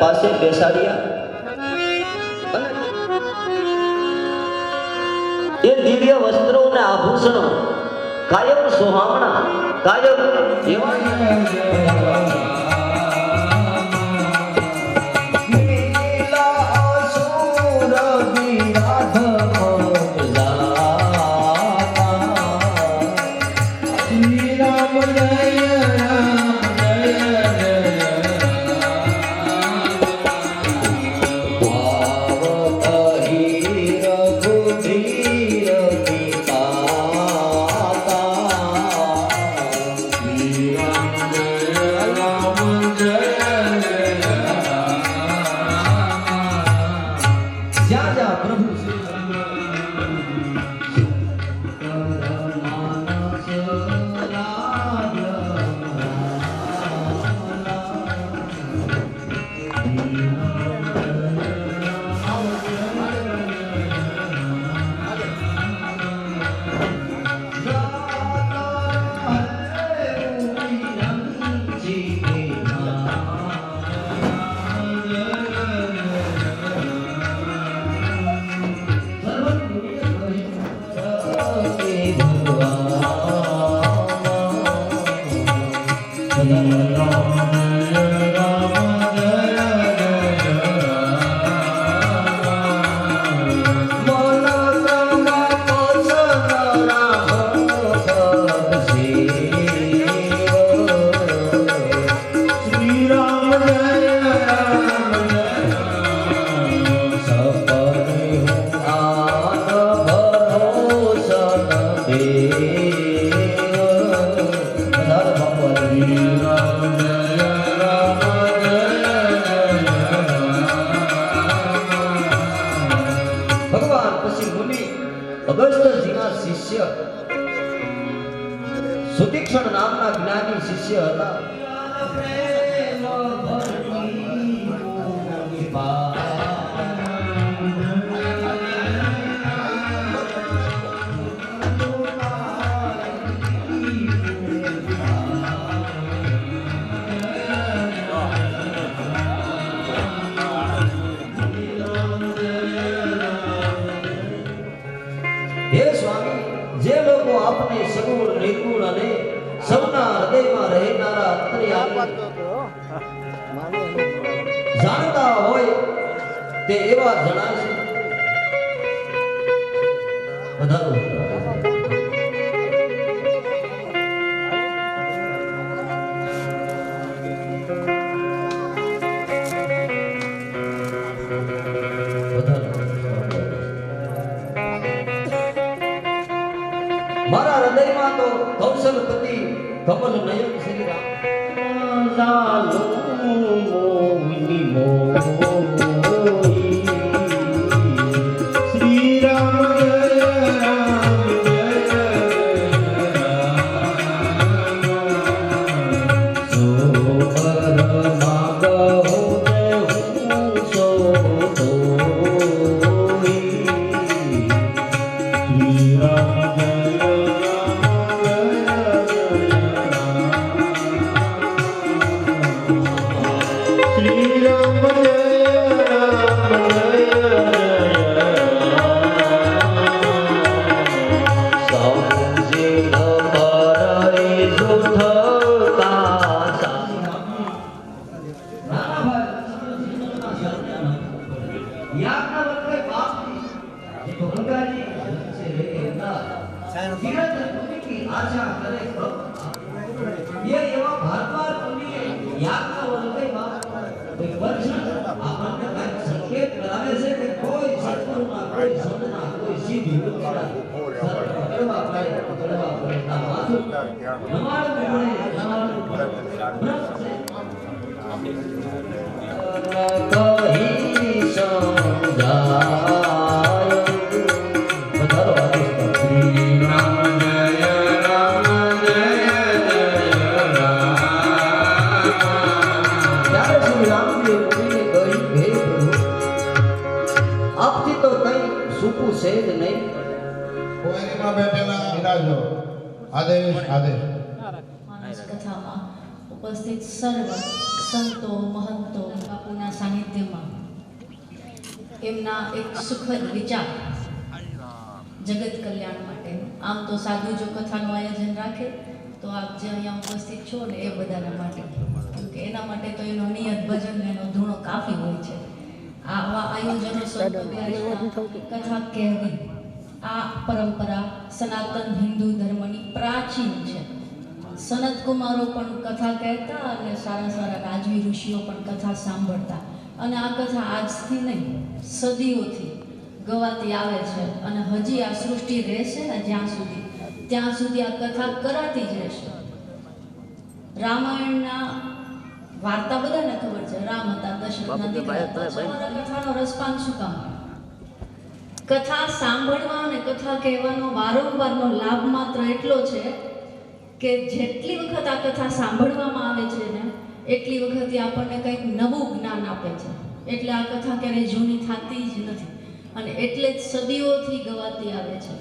પાસે બેસાડ્યા એ દિવ્ય વસ્ત્રો અને આભૂષણો કાયમ સોહામણા કાયમ એવા સુતીક્ષણ નામના જ્ઞાની શિષ્ય હતા. હે સ્વામી, જે લોકો આપને સગુણ નિર્ગુણ અને સૌના હૃદયમાં રહેનારા અંતર્યામી જાણતા હોય તે એવા જણાય છે. વધારો મારા હૃદયમાં તો કૌશલપતિ કમલ નયન શ્રી રામ શ્રી રામ ધીરજ તુમી કી આશા કરે ये एवा भारद्वाज मुनिए યાજ્ઞ વલ્લભમાં એક વર્ષ આપણને કંઈક સંકેત કરાવે છે કે કોઈ સત્પુરુષના કોઈ સંતના કોઈ સિદ્ધિ કરવા પડે આ માથું નમાડવું પડે કહી સમજાય પધારો શ્રી રામ જય રામ જય છે જ નહીં કોઈમાં બેઠેલા વિરાજો આદેશ આદેશ માનસ કથામાં ઉપસ્થિત સર્વ સંતો મહંતો બાપુના સાનિધ્યમાં એમના એક સુખદ વિચાર જગત કલ્યાણ માટે. આમ તો સાધુ જો કથાનું આયોજન રાખે તો આપ જે અહીંયા ઉપસ્થિત છો ને એ બધાના માટે, કેમ કે એના માટે તો એનો નિયત ભજન એનો ધૂણો કાફી હોય છે. આવા આયોજનો કથા કહેવી આ પરંપરા સનાતન હિન્દુ ધર્મની પ્રાચીન છે. સનત કુમારો પણ કથા કહેતા અને સારા સારા રાજવી ઋષિઓ પણ કથા સાંભળતા, અને આ કથા આજથી નહીં સદીઓથી ગવાતી આવે છે. અને હજી આ સૃષ્ટિ રહેશે ને ત્યાં સુધી આ કથા કરાતી જ રહેશે. રામાયણના વાર્તા બધાને ખબર છે. રામ હતા, દશરથના દીકરા હતા. કથાનો રસપાન શું કામ? કથા સાંભળવા અને કથા કહેવાનો વારંવારનો લાભ માત્ર એટલો છે કે જેટલી વખત આ કથા સાંભળવામાં આવે છે ને એટલી વખત આપણને કંઈક નવું જ્ઞાન આપે છે. એટલે આ કથા ક્યારેય જૂની થતી જ નથી અને એટલે જ સદીઓથી ગવાતી આવે છે.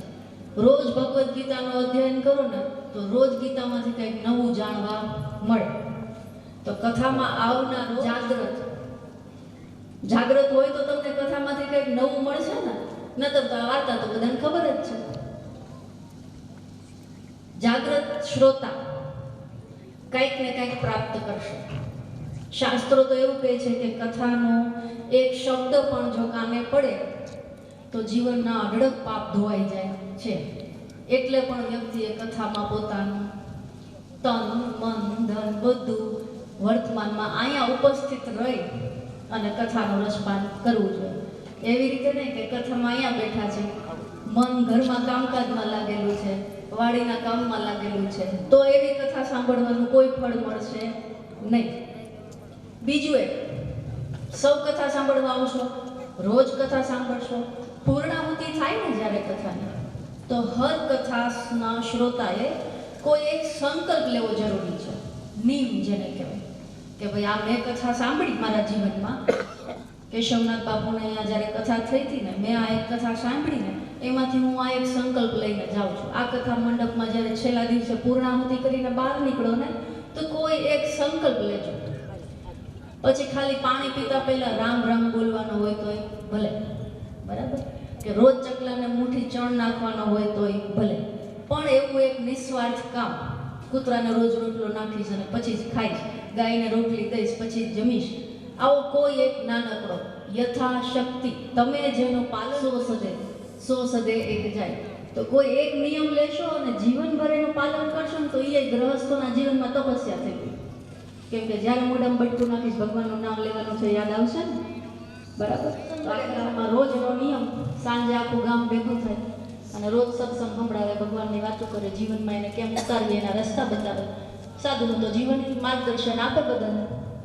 રોજ ભગવદ્ ગીતાનું અધ્યયન કરો ને તો રોજ ગીતામાંથી કંઈક નવું જાણવા મળે. તો કથામાં આવનારો જાગ્રત હોય તો તમને કથામાંથી કંઈક નવું મળશે ને, નતર તો આ વાર્તા તો બધાને ખબર જ છે. જાગ્રત શ્રોતા કંઈક ને કંઈક પ્રાપ્ત કરશે. શાસ્ત્રો તો એવું કહે છે કે કથાનો એક શબ્દ પણ જો કાને પડે તો જીવનના અઢળક પાપ ધોવાઈ જાય છે. એટલે પણ વ્યક્તિએ કથામાં પોતાનું તન મન ધન બધું વર્તમાનમાં અહીંયા ઉપસ્થિત રહી અને કથાનું રસપાન કરવું જોઈએ. એવી રીતે નહીં કે કથામાં અહીંયા બેઠા છે, મન ઘરમાં કામકાજમાં લાગેલું છે, વાડીના કામમાં લાગેલું છે, તો એવી કથા સાંભળવાનું કોઈ ફળ મળશે નહીં. બીજું એક, સૌ કથા સાંભળવા આવશો, રોજ કથા સાંભળશો, પૂર્ણાહુતિ થાય ને જ્યારે કથાની, તો હર કથાના શ્રોતાએ કોઈ એક સંકલ્પ લેવો જરૂરી છે. નિયમ જેને કહેવાય કે ભાઈ આ મેં કથા સાંભળી મારા જીવનમાં, કેશવનાથ બાપુને અહીંયા જ્યારે કથા થઈ હતી ને, મેં આ એક કથા સાંભળીને એમાંથી હું આ એક સંકલ્પ લઈને જાઉં છું. આ કથા મંડપમાં જ્યારે છેલ્લા દિવસે પૂર્ણાહુતિ કરીને બહાર નીકળો ને તો કોઈ એક સંકલ્પ લેજો. પછી ખાલી પાણી પીતા પહેલા રામ રામ બોલવાનો હોય તોય ભલે, બરાબર, કે રોજ ચકલાને મુઠ્ઠી ચણ નાખવાનો હોય તોય ભલે, પણ એવું એક નિસ્વાર્થ કામ, કૂતરાને રોજ રોટલો નાખીશ અને પછી જ ખાઈશ, ગાયને રોટલી દઈશ પછી જ જમીશ, આવો કોઈ એક નાનકડો યથાશક્તિ તમે જેનું પાલન સો સદે એક જાય, તો કોઈ એક નિયમ લેશો અને જીવનભર એનું પાલન કરશો ને તો એ ગ્રહસ્થોના જીવનમાં તપસ્યા થઈ ગઈ. કેમ કે જ્યારે મોઢામાં બટકું નાખીશ ભગવાનનું નામ લેવાનું છે યાદ આવશે ને, બરાબર. તો આ ગામમાં રોજનો નિયમ, સાંજે આખું ગામ ભેગું થાય અને રોજ સત્સંગ સંભળાવે, ભગવાનની વાતો કરે, જીવનમાં એને કેમ ઉતારવી એના રસ્તા બતાવે. સાધુનું તો જીવન માર્ગદર્શન આપે બધાને,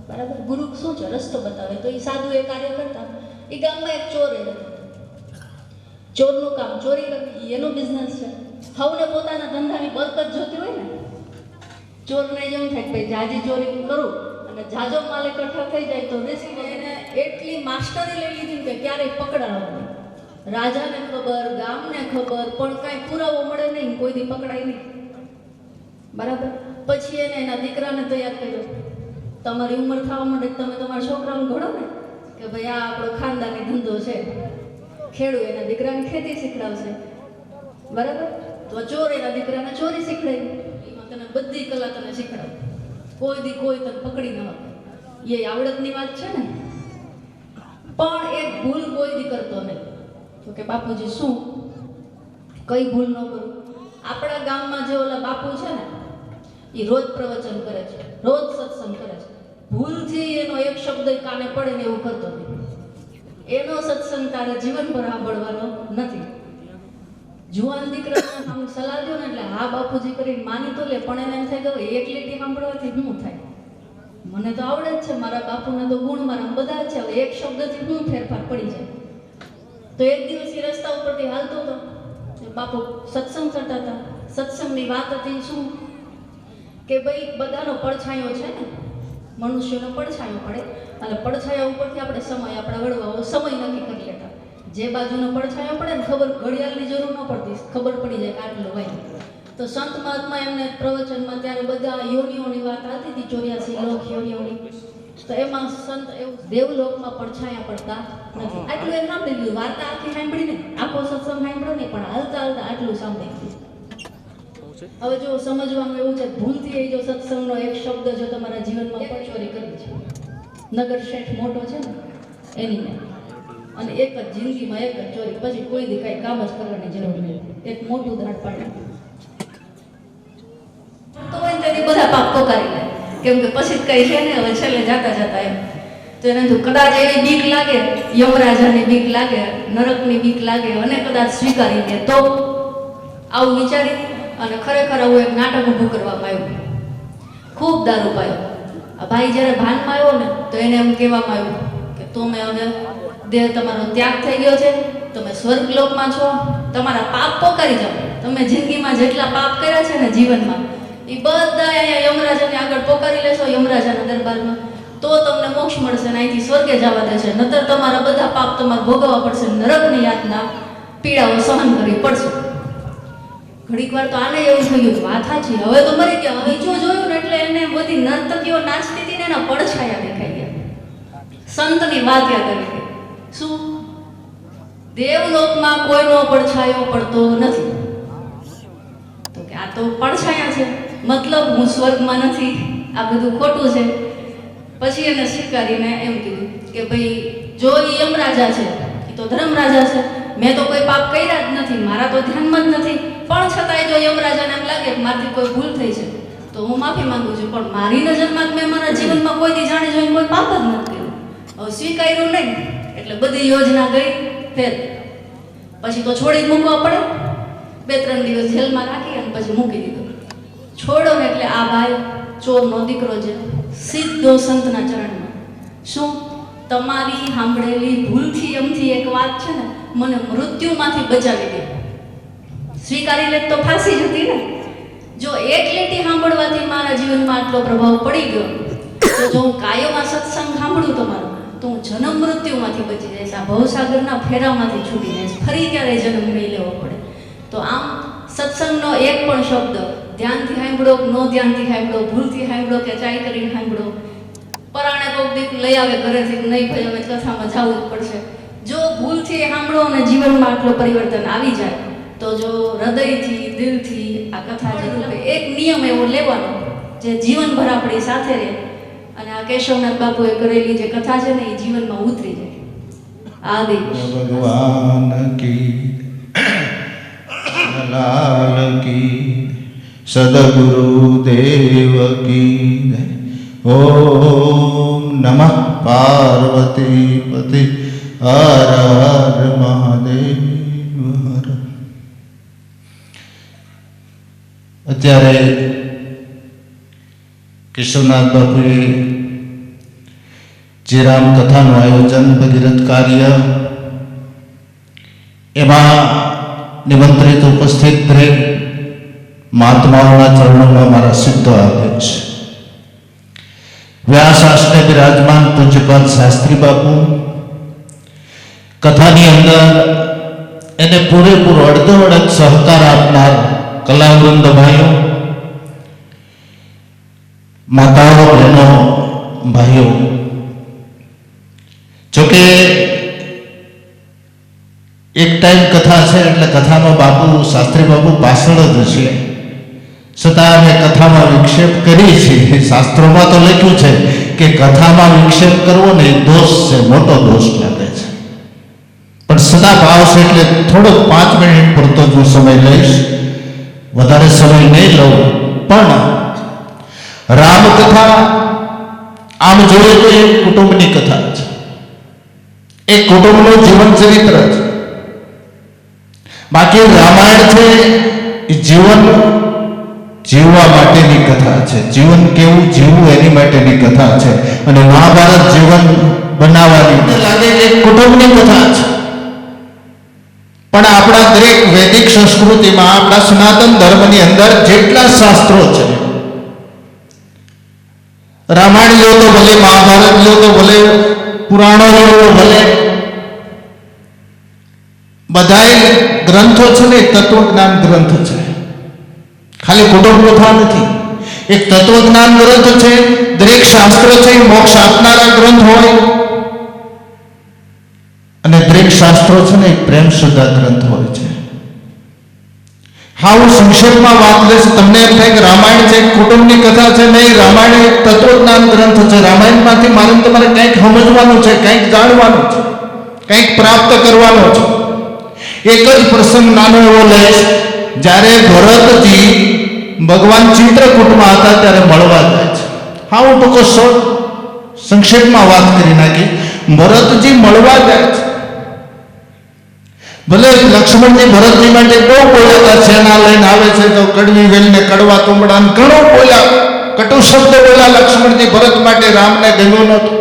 બરાબર. ગુરુ શું છે? રસ્તો બતાવે. તો એ સાધુ એ કાર્ય કરતા. એ ગામમાં એક ચોર એ હતો. ચોરનું કામ ચોરી કરવી, એનો બિઝનેસ છે. હવને પોતાના ધંધાની બરકત જોતી હોય ને, ચોરને જેમ થાય કે ભાઈ જાજી ચોરી કરું અને જાજો માલ એકઠા થઈ જાય તો રિસ્ક. એને એટલી માસ્ટરી લઈ લીધી કે ક્યારેય પકડાણો નહીં. રાજાને ખબર, ગામને ખબર, પણ કાંઈ પુરાવો મળે નહીં, કોઈ દી પકડાય નહીં, બરાબર. પછી એને એના દીકરાને તૈયાર કર્યો. તમારી ઉંમર થવા માંડે તમે તમારા છોકરાને ઘડો ને કે ભાઈ આ આપણો ખાનદાની ધંધો છે, ખેડૂત એના દીકરાને ખેતી શીખડાવશે, બરાબર. તો ચોર એના દીકરાને ચોરી શીખડાવી, એમાં તને બધી કલા તને શીખડાવે, કોઈ દી કોઈ તને પકડી ન શકે. એ આવડતની વાત છે ને. પણ એક ભૂલ કોઈ દી કરતો નહીં. તો કે બાપુજી શું? કઈ ભૂલ ન કરું? આપણા ગામમાં જે ઓલા બાપુ છે ને એ રોજ પ્રવચન કરે છે, રોજ સત્સંગ કરે છે. ભૂલથી એનો એક શબ્દ કાને પડે ને એવું કરતો નહીં. એનો સત્સંગ તારે જીવનભર સાંભળવાનો નથી. જુવાન દીકરાને આમ સલાહ દો ને એટલે હા બાપુજી કરીને માની તો લે, પણ એને એમ થાય કે એક લીટી સાંભળવાથી શું થાય? મને તો આવડે જ છે, મારા બાપુને તો ગુણ મારા બધા જ છે, હવે એક શબ્દથી શું ફેરફાર પડી જાય? તો એક દિવસ એ રસ્તા ઉપરથી હાલતો હતો, બાપુ સત્સંગ કરતા હતા. સત્સંગની વાત હતી શું કે ભાઈ બધાનો પડછાયો છે ને, મનુષ્યનો પડછાયો પડે અને પડછાયા ઉપરથી આપણે સમય, આપણા વડવાઓ સમય નક્કી કરી લેતા. જે બાજુનો પડછાયો પડે ને ખબર, ઘડિયાળની જરૂર ન પડતી, ખબર પડી જાય કે આટલું વાય. તો સંત મહાત્મા એમને પ્રવચનમાં ત્યારે બધા યોનિઓની વાત આવતી હતી, 84 લોક યોનિઓની. તો એમાં સંત એવું દેવલોકમાં પડછાયા પડતા નથી આટલું એ સાંભળી લીધું. વાર્તા આખી સાંભળી ને, આખો સત્સંગ સાંભળ્યો નહીં, પણ હાલતા હાલતા આટલું સાંભળી લીધું. હવે જો સમજવામાં એવું છે, ભૂલથી એ જો સત્સંગનો એક શબ્દ જો તમારા જીવનમાં પડચોરી કરી છે, નગર શેઠ મોટો છે ને એની મેં, અને એક જ જિંદગીમાં એક જ ચોરી, પછી કોઈ દી કાંઈ કામ જ કરવાની જરૂર નહીં. એક મોટું ધાડ પાડી તો હોય તેથી બધા પાપ પોકારી લે, કેમ કે પછી કઈ છે ને હવે છેલ્લે જાતા જતા એમ. તો એને તો કદાચ એવી બીક લાગે, યમરાજાની બીક લાગે, નરકની બીક લાગે અને કદાચ સ્વીકારી લે, તો આવું વિચારી અને ખરેખર આવું એક નાટક ઊભું કરવામાં આવ્યું. ખૂબ દારૂ પાયો. આ ભાઈ જ્યારે ભાનમાં આવ્યો ને તો એને એમ કહેવામાં આવ્યું કે તમે હવે દેહ તમારો ત્યાગ થઈ ગયો છે, તમે સ્વર્ગલોકમાં છો, તમારા પાપ પોકારી જાઓ. તમે જિંદગીમાં જેટલા પાપ કર્યા છે ને જીવનમાં, એ બધા અહીંયા યમરાજાને આગળ પોકારી લેશો, યમરાજાના દરબારમાં, તો તમને મોક્ષ મળશે ને અહીંથી સ્વર્ગે જવા દેશે. નતર તમારા બધા પાપ તમારે ભોગવવા પડશે, નરકની યાતના પીડાઓ સહન કરવી પડશે. ઘડીક વાર તો આને એવું થયું કે વાત સાચી, હવે તો મરી ગયા. હવે જો જોયું ને એટલે એને બધી નર્તકીઓ નાચતી હતી ને એના પડછાયા દેખાઈ ગયા. સંતની વાત યાદ આવી ગઈ. શું? દેવલોકમાં કોઈનો પડછાયો પડતો નથી. તો કે આ તો પડછાયા છે, મતલબ હું સ્વર્ગમાં નથી, આ બધું ખોટું છે. પછી એને સ્વીકારીને એમ કીધું કે ભાઈ જો એ યમરાજા છે એ તો ધર્મરાજા છે, મેં તો કોઈ પાપ કર્યા જ નથી, મારા તો ધ્યાનમાં જ નથી. પણ છતાંય જો યમરાજાને એમ લાગે કે મારાથી કોઈ ભૂલ થઈ છે તો હું માફી માંગુ છું, પણ મારી નજરમાં મેં મારા જીવનમાં કોઈથી જાણી જોઈને કોઈ પાપ જ નથી કર્યું. હવે સ્વીકાર્યું નહીં એટલે બધી યોજના ગઈ ફેલ. પછી તો છોડી જ મૂકવા પડે. 2-3 દિવસ જેલમાં રાખી અને પછી મૂકી દીધો. છોડો ને એટલે આ ભાઈ ચોરનો દીકરો છે, સીધો સંતના ચરણમાં. શું? તમારી સાંભળેલી ભૂલથી એમથી એક વાત છે ને મને મૃત્યુમાંથી બચાવી દે. સ્વીકારી લે તો ફાંસી જ હતી ને. જો એક લીટી સાંભળવાથી મારા જીવનમાં આટલો પ્રભાવ પડી ગયો, તો જો હું કાયમ આ સત્સંગ સાંભળું તમારો, તો હું જન્મ મૃત્યુમાંથી બચી જઈશ, આ ભવસાગરના ફેરામાંથી છૂટી જઈશ, ફરી ક્યારેય જન્મ નહીં લેવો પડે. તો આમ સત્સંગનો એક પણ શબ્દ ધ્યાનથી સાંભળો કે ન ધ્યાનથી સાંભળો, ભૂલથી સાંભળો કે ચાઈ કરીને સાંભળો, પરાણે કોક દીક લઈ આવે ઘરેથી, નહીં ભાઈ હવે કથામાં જવું જ પડશે. જો ભૂલથી સાંભળો અને જીવનમાં આટલો પરિવર્તન આવી જાય, તો જો હૃદયથી દિલથી આ કથા જરૂર એક નિયમ એવો લેવાનો જે જીવનભર આપણી સાથે રહે, અને આ કેશવનાથ બાપુએ કરેલી જે કથા છે ને એ જીવનમાં ઉતરી જાય. આદેશ ભગવાન કી લાલ કી, સદગુરુ દેવ કી. ઓમ નમઃ પાર્વતી પતિ હર હર મહાદેવ હર. અત્યારે કેશવનાથ બાપુએ જે રામકથાનું આયોજન, ભગીરથ કાર્ય, એમાં નિમંત્રિત ઉપસ્થિત દરેક મહાત્માઓના ચરણોમાં મારા સિદ્ધો આવે છે. વ્યાસ આસને બિરાજમાન પૂજ્યપાદ શાસ્ત્રી બાપુ, કથાની અંદર એને પૂરેપૂરો અડધોઅડધ સહકાર આપનાર કલાવૃંદ ભાઈઓ, માતાઓ, બહેનો, ભાઈઓ. જોકે એક ટાઈમ કથા છે એટલે કથામાં બાપુ, શાસ્ત્રી બાપુ પાછળ જ છે, છતાં અમે કથામાં વિક્ષેપ કરી છે. શાસ્ત્રોમાં તો લખ્યું છે કે કથામાં વિક્ષેપ કરવો ને એ દોષ છે, મોટો દોષ લાગે છે. પણ સદા ભાવ છે એટલે થોડોક 5 મિનિટ પૂરતો જ હું સમય લઈશ. વધારે સમય નહીં લઉં, પણ રામકથા આમ જોઈએ તો એક કુટુંબની કથા છે, એક કુટુંબનું જીવન ચરિત્ર છે. બાકી રામાયણ છે એ જીવન જીવવા માટેની કથા છે, જીવન કેવું જીવવું એની માટેની કથા છે. અને મહાભારત જીવન બનાવવાની લાગે કે એક કુટુંબની કથા છે. પણ આપણા દરેક વૈદિક સંસ્કૃતિમાં, આપણા સનાતન ધર્મની અંદર જેટલા શાસ્ત્રો છે, રામાયણ લો તો ભલે, મહાભારત લો તો ભલે, પુરાણો લો તો ભલે, બધાય ગ્રંથો છે ને તત્વજ્ઞાન ગ્રંથ છે, ખાલી કુટુંબ કથા નથી. એક તત્વજ્ઞાન ગ્રંથ છે. દરેક શાસ્ત્ર છે એ મોક્ષ આપનારા ગ્રંથ હોય, અને દરેક શાસ્ત્રો છે ને એ પ્રેમ સુધા ગ્રંથ હોય છે. હા, હું સંક્ષેપમાં વાત લઈશ. તમને એમ થાય કે રામાયણ છે એક કુટુંબની કથા છે. નહીં, રામાયણ એક તત્વજ્ઞાન ગ્રંથ છે. રામાયણમાંથી મારે તમારે કંઈક સમજવાનું છે, કંઈક જાણવાનું છે, કંઈક પ્રાપ્ત કરવાનું છે. એક જ પ્રસંગ નાનો એવો લઈશ. જ્યારે ભરતજી ભગવાન ચિત્રકૂટમાં હતા ત્યારે મળવા જાય છે. હા, હું ટૂંકો સંક્ષેપમાં વાત કરી નાખી. ભરતજી મળવા જાય છે. ભલે લક્ષ્મણજી ભરતજી માટે બહુ બોલ્યા હતા, સેના લઈને આવે છે તો કડવી વેલને કડવા તુંબડા ઘણું બોલ્યા, કટુ શબ્દ બોલ્યા લક્ષ્મણજી ભરત માટે. રામને ગમ્યું નહોતું.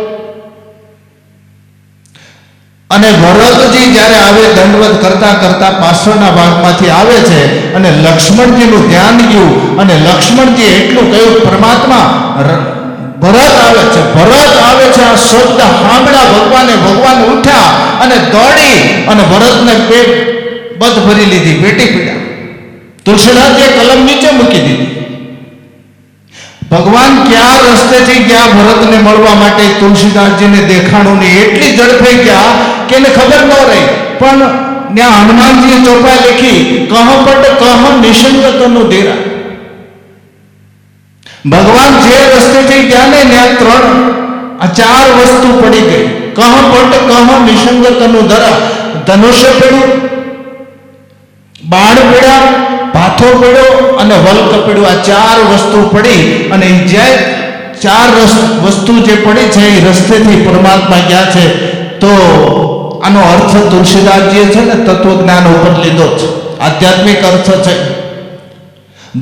અને ભરતજી જ્યારે આવે, દંડવત કરતા કરતા પાછળના ભાગમાંથી આવે છે અને લક્ષ્મણજીનું ધ્યાન ગયું, અને લક્ષ્મણજી એટલું કહ્યું, પરમાત્મા ભરત આવે છે, ભરત આવે છે. આ શબ્દ સાંભળ્યા ભગવાન ઉઠ્યા અને દોડી અને ભરતને બધ ભરી લીધી, પેટી પીડા. તુલસીદાસજીએ કલમ નીચે મૂકી દીધી. ભગવાન ક્યાં રસ્તેથી ગયા ભરતને મળવા માટે, તુલસીદાસજીને દેખાણું નહીં. એટલી ઝડપે ગયા કે એને ખબર ન રહી. પણ ત્યાં હનુમાનજીએ ચોપાઈ લખી, કહ પટ કહ નિસંગતનું ધીરા. ભગવાન જે રસ્તેથી ગયા ને ત્યાં ચાર વસ્તુ પડી ગઈ. કહ પટ કહ નિસંગતનું ધરા. ધનુષ્ય પડ્યું, બાણ પડ્યા, ભાથો પડ્યો અને વલ્ક પડ્યું. આ ચાર વસ્તુ પડી અને જે ચાર વસ્તુ જે પડી છે એ રસ્તેથી પરમાત્મા ગયા છે. તો આનો અર્થ તુલસીદાસજીએ છે ને તત્વજ્ઞાન ઉપર લીધો છે, આધ્યાત્મિક અર્થ છે.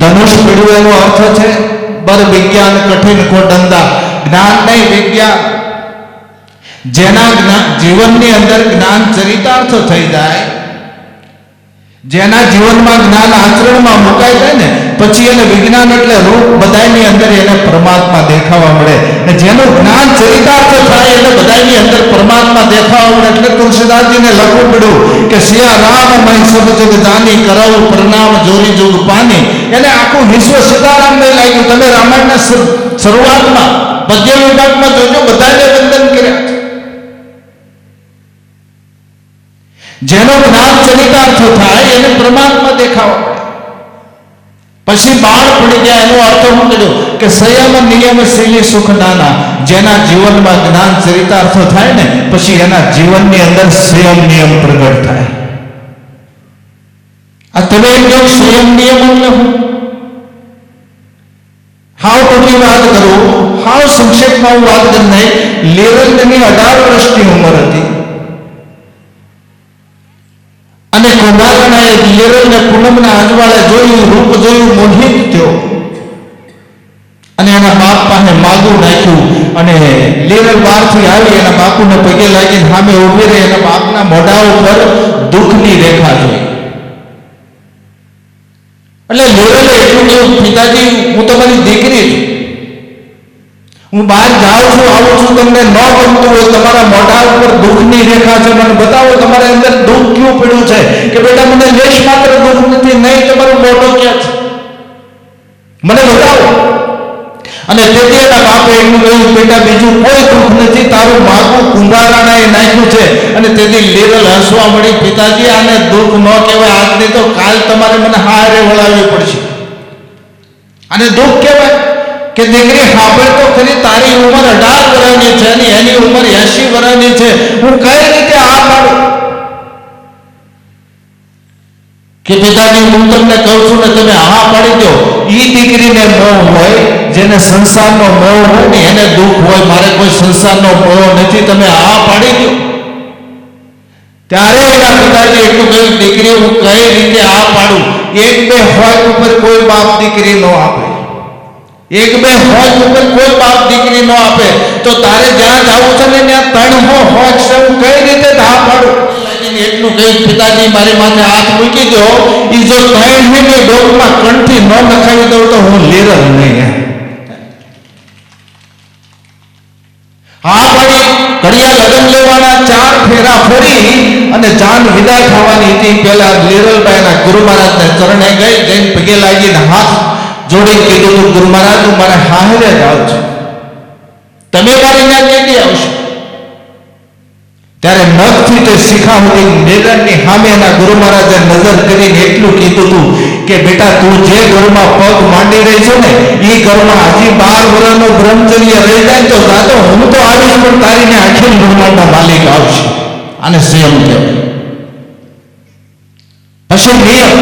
ધનુષ પડ્યું એનો અર્થ છે બર વિજ્ઞાન કઠિન કો દંડા. જ્ઞાન નહીં, વિજ્ઞાન. જેના જીવનની અંદર જ્ઞાન ચરિતાર્થ થઈ જાય, જેના જીવનમાં જ્ઞાન આચરણમાં મુકાઈ જાય ને પછી એને વિજ્ઞાન એટલે રૂપ બધાની અંદર એને પરમાત્મા દેખાવા મળે. અને જેનું જ્ઞાન ચરિતાર્થ થાય એને બધાની અંદર પરમાત્મા દેખાવા મળે. એટલે તુલસીદાસજીને લખવું પડ્યું કે સિયા રામ મય સબ જગ જાની કરાવું પ્રણામ જોરી જુગ પાની. એને આખું વિશ્વ સીતારામને લાગ્યું. તમે રામાયણના શરૂઆતમાં પદ્ય વિભાગમાં જોજો, બધાને વંદન કર્યા. જેનો જ્ઞાન ચરિતાર્થ થાય એને પરમાત્મા દેખાવા મળે. પછી બાળ પડી ગયા એનો અર્થ હું કર્યો કે સંયમ નિયમ શૈલી સુખ નાના. જેના જીવનમાં જ્ઞાન ચરિતાર્થ થાય ને પછી એના જીવનની અંદર સંયમ નિયમ પ્રગટ થાય. આ તમે જો સંયમ નિયમ એટલે હું હાવ ટૂંકી વાત કરું, હાવ સંક્ષેપમાં હું વાત કરી નહીં. લેવલની 18 વર્ષની ઉંમર હતી અને કુંભારણાએ લેવલને પૂનમના અજવાળે જોયું, રૂપ જોયું, મોહિત થયો અને એના બાપ પાસે માગું નાખ્યું. અને લેવલ બહારથી આવી એના બાપુને પગે લાગીને સામે ઉભી રહી. એના બાપના મોઢા ઉપર દુઃખની રેખા જોઈ. એટલે લેવલે એટલું કહ્યું, પિતાજી હું તમારી દીકરી છું, હું બહાર જાઉં છું, આવું છું, તમને ન ગમતું હોય, તમારા મોઢા ઉપર દુઃખની રેખા છે, મને બતાવો તમારા અંદર દુઃખ ક્યું પડ્યું છે. કે બેટા મને લેશ માત્ર દુઃખ નથી. નહીં, તમારું મોઢું ક્યાં છે, મને બતાવો. અને તેથી એના બાપે એનું કહ્યું, બેટા બીજું કોઈ દુઃખ નથી, તારું માગું કુંભારાણાએ નાખ્યું છે. અને તેથી લેવલ હસવા મળી, પિતાજી આને દુઃખ ન કહેવાય, આજની તો કાલ તમારે મને હારે વળાવવી પડશે. આને દુઃખ કહેવાય કે દીકરી સાંભળ તો ખરી, તારી ઉંમર 18 વર્ષની છે અને એની ઉંમર 80 વર્ષની છે, હું કઈ રીતે આ પાડું. કે પિતાજી હું તમને કહું છું ને તમે હા પાડી દો. ઈ દીકરીને મોહ હોય, જેને સંસારનો મોહ હોય ને એને દુઃખ હોય, મારે કોઈ સંસારનો મોહ નથી, તમે હા પાડી દો. ત્યારે એના પિતાજી એટલું કહ્યું, દીકરી હું કઈ રીતે હા પાડું? એક બે હોજ ઉપર કોઈ બાપ દીકરી નો આપે, એક બે હોજ ઉપર કોઈ બાપ દીકરી નો આપે. તો તારે જ્યાં જવું છે ને ત્યાં 3 હોજ છે, હું કઈ રીતે હા પાડું? એટલું કહ્યું, પિતાજી મારી માથે હાથ મૂકી દો, ઈ જો 3 મહિને ડોકમાં કંઠી ન નખાવી દઉં તો હું લીરલ નહીં. હા પાડી, ઘડિયા લગ્ન લેવાના 4 ફેરા ફરી અને જાન વિદાય થવાની હતી. પેલા લીરલબાઈના ગુરુ મહારાજને ચરણે ગઈ, જઈને પગે લાગીને હાથ જોડીને કીધું, તું ગુરુ મહારાજ હું મારે હાહરે જ આવું છું, તમે મારી ત્યાં કેદી આવશો? ત્યારે નખથી તે શિખા સુધી નિરંની સામે એના ગુરુ મહારાજે નજર કરીને એટલું કીધું હતું કે બેટા તું જે ઘરમાં પગ માંડી રહી છે ને એ ઘરમાં હજી 12 વર્ષનો બ્રહ્મચર્ય રહી જાય તો દાદો હું તો આવીશ, પણ તારીને અખિલ બ્રહ્માંડના માલિક આવશે. આને સંયમ કહેવાય. પછી નિયમ,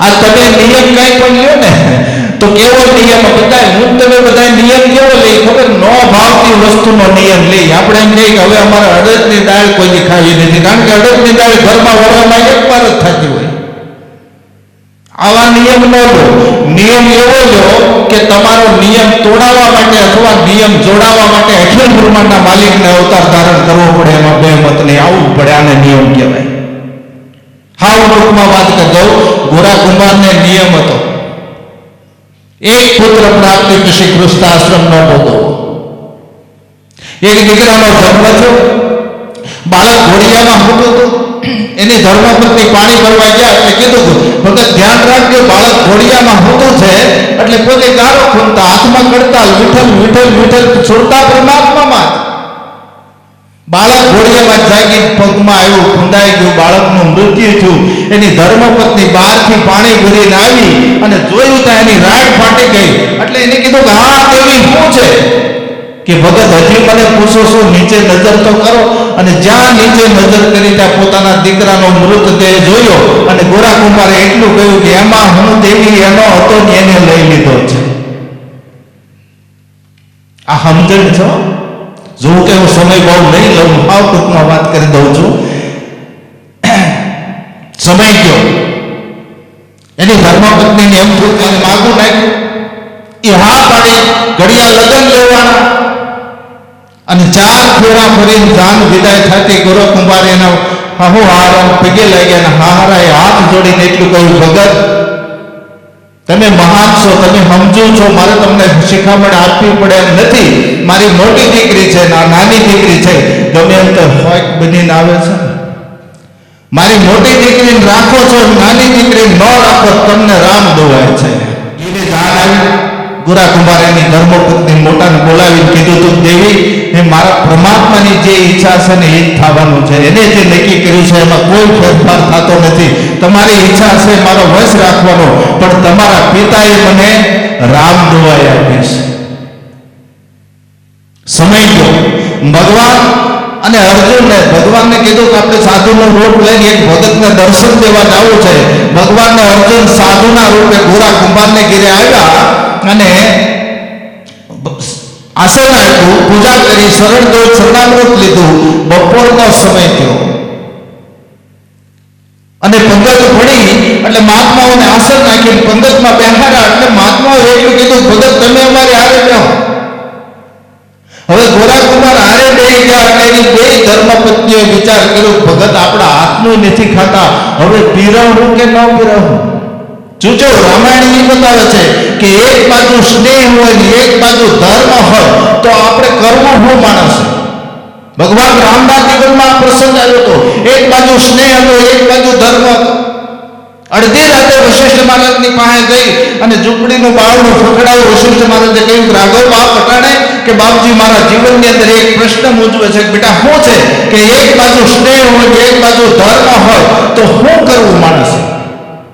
આ તમે નિયમ કઈ પણ લ્યો ને તો કેવો નિયમ બતાય? હું તમે બધા નિયમ કેવો લઈ ખબર? નો ભાવતી વસ્તુનો નિયમ લઈ. આપણે એમ કહીએ કે હવે અમારે અડદની દાળ કોઈ ખાવી નથી, કારણ કે અડદની દાળ ઘરમાં વળવામાં એકવાર જ થતી હોય. આવા નિયમ ન લો. નિયમ એવો લો કે તમારો નિયમ તોડાવવા માટે અથવા નિયમ જોડાવા માટે અખિલ બ્રહ્માંડના માલિકને અવતાર ધારણ કરવો પડે, એમાં બે મત નહીં, આવવું પડે. આને નિયમ કહેવાય. હાવ ટૂંકમાં વાત કરી દઉં, ગોરા કુંભારને નિયમ હતો, એક પુત્ર પ્રાપ્તિ પછી ગૃહસ્થાશ્રમ ન ભોગવવો. એક દીકરાનો જન્મ થયો, બાળક ઘોડિયામાં હોતું હતું, એની ધર્મપત્ની પાણી ભરવા ગયા એટલે કીધું, ભગત ધ્યાન રાખજો, બાળક ઘોડિયામાં હોતું છે એટલે પોતે ગારો ખૂંદતા, હાથમાં કરતાલ, વિઠ્ઠલ વિઠ્ઠલ વિઠ્ઠલ છોડતા પરમાત્મામાં. બાળક ઘોડિયામાં જાગી પગમાં આવ્યું, ખૂંદાઈ ગયું, બાળકનું મૃત્યુ થયું. એની ધર્મપત્ની બહારથી પાણી ભરીને આવી અને જોયું તો એની રાડ ફાટી ગઈ. એટલે એને કીધું કે હા દેવી શું છે? કે ભગત હજી મને પૂછો છો, નીચે નજર તો કરો. અને જ્યાં નીચે નજર કરી ત્યાં પોતાના દીકરાનો મૃતદેહ જોયો અને ગોરા કુમારે એટલું કહ્યું કે એમાં હું દેવી એનો હતો ને એને લઈ લીધો છે. આ સમજણ છો? જોવું કે હું સમય બહુ નહીં લઉં, આવ ટૂંકમાં વાત કરી દઉં છું. સમય ગયો, એની ધર્મપત્નીને એમ થયું કે માગું નાખ્યું, એ હા પાડી, ઘડિયા લગ્ન લેવાના અને 4 ફેરા ફરીને જાન વિદાય થતી. ગોરા કુંભાર એના હાહુ હારા પગે લાગ્યા અને હારાએ હાથ જોડીને એટલું કહ્યું, ભગત તમે મહાન છો, તમે સમજો છો, મારે તમને શિખામણ આપવી પડે એમ નથી. મારી મોટી દીકરી છે, નાની દીકરી છે, ગમે એમ તો હોક બનીને આવે છે. મારી મોટી દીકરીને રાખો છો, નાની દીકરીને ન રાખો, તમને રામ દોવાય છે. એને જાણ આવી. ગોરા કુંભારેની ધર્મપત્ની મોટાને બોલાવીને કીધું તું દેવી, એ મારા પરમાત્માની જે ઈચ્છા છે ને એ જ થવાનું છે, એને જે નક્કી કર્યું છે એમાં કોઈ ફેરફાર થતો નથી. તમારી ઈચ્છા છે મારો વશ રાખવાનો, પણ તમારા પિતાએ મને રામ દુહાઈ આપી છે. સમય ગયો, ભગવાન અને અર્જુનને ભગવાનને કીધું કે આપણે સાધુનો રૂપ લઈને એક ભગતને દર્શન દેવા જવું છે. ભગવાનને અર્જુન સાધુના રૂપે ગોરા કુંભારને ઘેરે આવ્યા અને આસન આપ્યું, પૂજા કરી, શરણ દો, શરણામૃત લીધું. બપોરનો સમય થયો અને પંગત પડી એટલે મહાત્માઓને આસન નાખીને પંગતમાં બેહાડ્યા. એટલે મહાત્માઓ એટલું કીધું, ભગત તમે અમારી હારે બેહો. હવે ગોરા કુમાર હારે બેહી ગયા એટલે એની 2 ધર્મપત્નીઓએ વિચાર કર્યો, ભગત આપણા હાથનું નથી ખાતા, હવે પીરવવું કે ન પીરવવું? જોજો રામાયણ એ બતાવે છે કે એક બાજુ સ્નેહ હોય ને એક બાજુ ધર્મ હોય તો આપણે કરવું શું માણસ? ભગવાન રામના જીવનમાં આ પ્રસંગ આવ્યો હતો. એક બાજુ સ્નેહ હતો, એક બાજુ ધર્મ હતો. અડધી રાતે વશિષ્ઠ મહારાજની પાસે ગઈ અને ઝૂંપડીનું બારણું ખખડાવ્યું. વશિષ્ઠ મહારાજે કહ્યું, રાઘવ બાપ અટાણે કે બાપજી મારા જીવનની અંદર એક પ્રશ્ન મૂંઝવે છે. બેટા શું છે? કે એક બાજુ સ્નેહ હોય એક બાજુ ધર્મ હોય તો શું કરવું માણસે?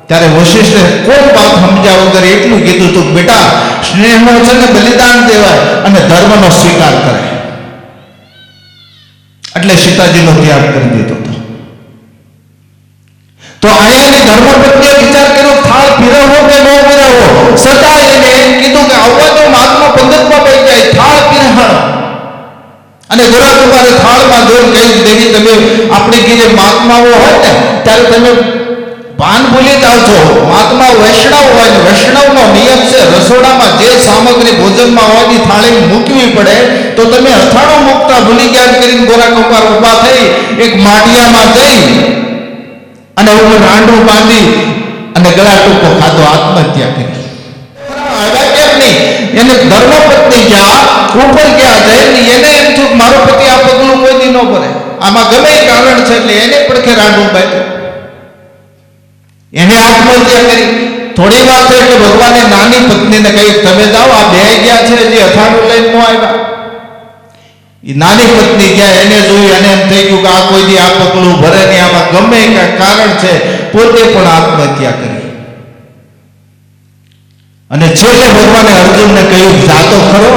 ત્યારે વશિષ્ઠે કોઈ વાત સમજ્યા વગર એટલું કીધું હતું, બેટા સ્નેહનો છે ને બલિદાન દેવાય અને ધર્મનો સ્વીકાર કરાય. એટલે સીતાજીનો ત્યાગ કરી દીધો હતો. તો અહીંયાની ધર્મપત્નીએ વિચાર કર્યો થાળ પીરવવો કે ન પીરવવો. છતાં એને કીધું કે આવવા તો મહાત્મા પંગતમાં પડી જાય, થાળ પીરહાડો. અને ગોરા કુમારે થાળમાં જોઈને કહ્યું, દેવી તમે આપણી ઘીરે મહાત્માઓ હોય ને ત્યારે તમે ભાન ભૂલી જાવ છો. મહાત્મા વૈષ્ણવ હોય ને વૈષ્ણવનો નિયમ છે રસોડામાં જે સામગ્રી ભોજનમાં હોયની થાળી મૂકવી પડે. તો તમે અથાણું મૂકતા ભૂલી ગયા કરીને ગોરા કુમાર ઊભા થઈ એક માટિયામાં જઈ અને ઉપર રાંડું બાંધી અને ગળા ટૂંકો ખાધો, આત્મહત્યા કરી. કેમ નહીં? એને ધર્મપત્ની ગયા ઉપર ગયા જઈને એને એમ થયું મારો પતિ આ પગલું કોઈ દી ન ભરે, આમાં ગમે એ કારણ છે એટલે એને પડખે રાંડું બાંધ્યું, એને આત્મહત્યા કરી. થોડી વાર થઈ એટલે ભગવાને નાની પત્નીને કહ્યું તમે જાઓ, આ બે ગયા છે જે અથાણું લઈને ન આવ્યા. એ નાની પત્ની ગયા, એને જોયું અને એમ થઈ ગયું કે આ કોઈ દી આ પગલું ભરે નહીં, આમાં ગમે કાંઈ કારણ છે. પોતે પણ આત્મહત્યા કરી. અને છેલ્લે ભગવાને અર્જુનને કહ્યું જાતો ખરો,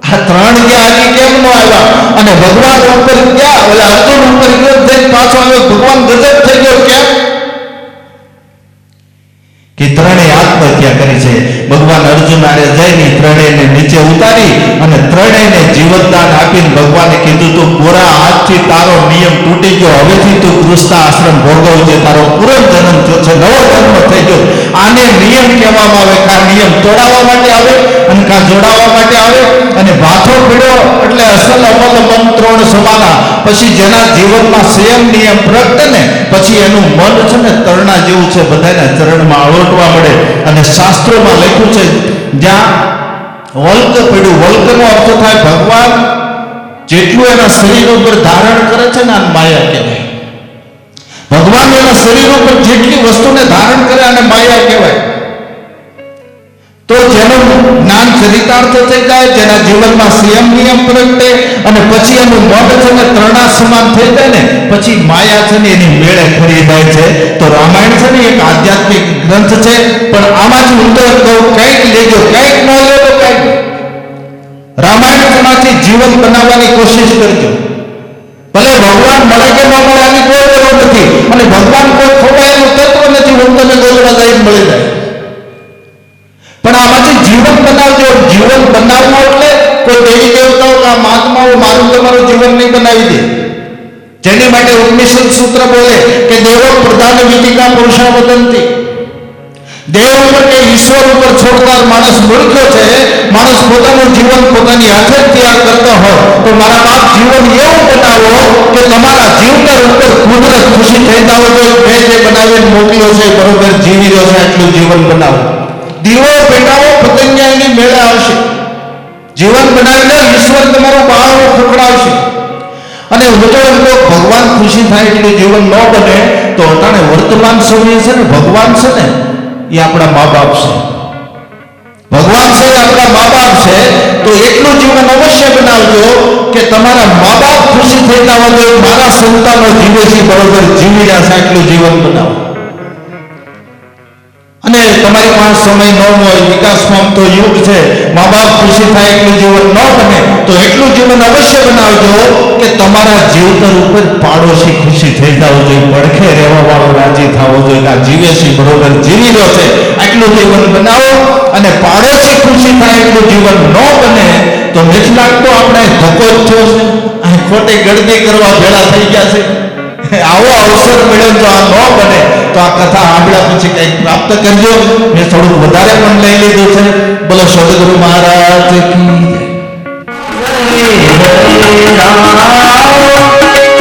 આ ત્રણ ગયા હજી કેમ ન આવ્યા? અને ભગવાન ઉપર ગયા, ઓલા અર્જુન ઉપર ગયો જઈને પાછો આવ્યો. ભગવાન ગજબ થઈ ગયો. કેમ કે ત્રણેય આત્મહત્યા કરી છે. ભગવાન અર્જુન આરે જઈને ત્રણેયને નીચે ઉતારી અને ત્રણેયને જીવનદાન આપીને ભગવાને કીધું તું ગોરા આજથી તારો નિયમ તૂટી ગયો, હવેથી તું ગૃહસ્થ આશ્રમ ભોગવજે, તારો પુનર્જન્મ થયો છે, નવો જન્મ થઈ ગયો. આને નિયમ કહેવામાં આવે. કા નિયમ તોડાવવા માટે આવે અને કા જોડાવવા માટે આવે. અને ભાથો પીડ્યો એટલે અસલ અમલ મંત્રોણ સમાના. પછી જેના જીવનમાં સંયમ નિયમ પ્રગટે ને પછી એનું મન છે ને તરણા જેવું છે, બધાના ચરણમાં અળોટવા મળે. અને શાસ્ત્રોમાં લખ્યું છે જ્યાં વલ્ક પડ્યું, વલ્કનો અર્થ થાય ભગવાન જેટલું એના શરીર ઉપર ધારણ કરે છે ને આ માયા કહેવાય. ભગવાન એના શરીર ઉપર જેટલી વસ્તુને ધારણ કરે અને માયા કહેવાય. તો જેનું જ્ઞાન ચરિતાર્થ થઈ જાય, જેના જીવનમાં સંયમ નિયમ પ્રગટે અને પછી એનું મન છે ને તરણા સમાન થઈ જાય ને પછી માયા છે ને એની મેળે ખરી જાય છે. તો રામાયણ છે ને એક આધ્યાત્મિક ગ્રંથ છે, પણ આમાંથી હું તો કહું કંઈક લેજો, કંઈક ન લેજો કંઈક. રામાયણમાંથી જીવન બનાવવાની કોશિશ કરજો. ભલે ભગવાન મળે કે ન મળે આની કોઈ જરૂર નથી, અને ભગવાન કોઈ ખોવાયેલું તત્વ નથી, હું તને ગોળવા જઈને મળી જાય. પણ આમાંથી જીવન બનાવજો. જીવન બનાવવું એટલે કોઈ દેવી દેવતાઓ કે મહાત્માઓ મારું તમારું જીવન નહીં બનાવી દે. જેની માટે ઉપનિષદ સૂત્ર બોલે કે દેવો પ્રધાન વિધિકા પુરુષા વદંતી. દેવ ઉપર કે ઈશ્વર ઉપર છોડનાર માણસ મૂર્ખ્યો છે. માણસ પોતાનું જીવન પોતાની હાથે જ તૈયાર કરતો હોય તો મારા બાપ જીવન એવું બનાવો કે તમારા જીવતર ઉપર કુદરત ખુશી થઈ જાવ. તો મેં જે બનાવીને મોકલ્યો છે બરોબર જીવી રહ્યો છે એટલું જીવન બનાવો. દીવો પેટાવો, પતંગિયાની મેળે આવશે. જીવન બનાવીને ઈશ્વર તમારું બહારનું ખખડાવશે. અને હું તો ભગવાન ખુશી થાય એટલું જીવન ન બને તો અટાણે વર્તમાન સમય છે ને ભગવાન છે ને એ આપણા મા બાપ છે. ભગવાન છે આપણા મા બાપ છે. તો એટલું જીવન અવશ્ય બનાવજો કે તમારા મા બાપ ખુશી થઈ જવા જોઈએ. મારા સંતાનો જીવે છે બરોબર જીવી રહ્યા છે એટલું જીવન બનાવો. અને તમારી પાસે સમય ન હોય, વિકાસમાં તો યુગ છે, મા બાપ ખુશી થાય એટલું જીવન ન બને તો એટલું જીવન અવશ્ય બનાવજો કે તમારા જીવતર ઉપર પાડોશી ખુશી થઈ જવો જોઈએ, પડખે રહેવા વાળો રાજી થવો જોઈએ કે આ જીવે છે બરોબર જીવી રહ્યો છે એટલું જીવન બનાવો. અને પાડોશી ખુશી થાય એટલું જીવન ન બને તો નથી લાગતો આપણે ધક્કો જ થયો છે, અહીં ખોટી ગળદી કરવા ભેળા થઈ ગયા છે. આવો અવસર મળ્યો તો આ ન બને તો આ કથા સાંભળ્યા પછી કંઈક પ્રાપ્ત કરજો. મેં થોડુંક વધારે પણ લઈ લીધું છે. બોલો સદગુરુ મહારાજ કી જય.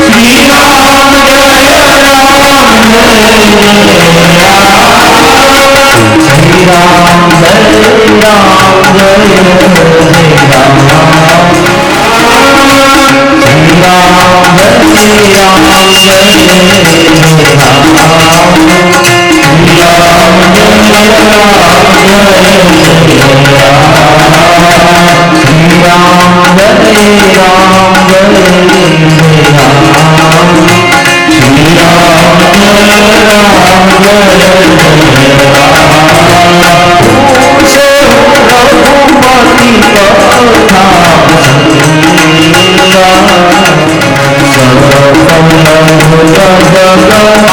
શ્રી રામ જય રામ, શ્રી રામ જય Jagannatha